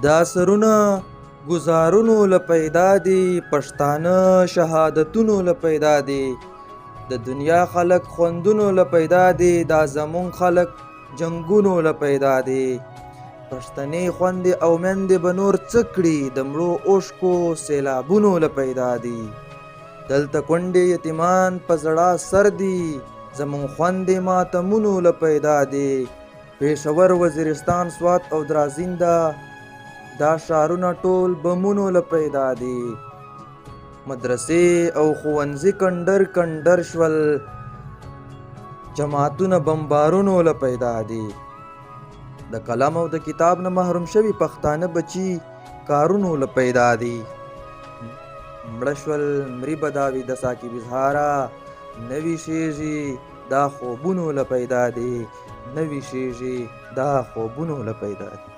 دا سرونه گزارونو لپیدا دي، پښتانه شهادتونو لپیدا دي، د دنیا خلق خوندونو لپیدا دي، دا زمون خلق جنگونو لپیدا دي. پښتنې خوندې او میندې به نور څه کړي، د مړو اوښکو سیلابونو لپیدا دي. دلته کونډې یتیمان په زړه سر دي، زمون خوندې ماتمونو لپیدا دي. پېښور، وزیرستان، سوات او درازینده دا ښارونه ټول بمونو لپیدا دي. مدرسې او ښوونځي کنډر کنډر شول، جماعتونه بمبارونو لپیدا دي. د قلم او د کتاب نه محروم شوي پښتانه بچي کارونو لپیدا دي. مړه شول مري به دا وي د ساقي بزهاره، نوي شیږي دا خوبونو لپیدا دي، نوي شیږي دا خوبونو لپیدا دي.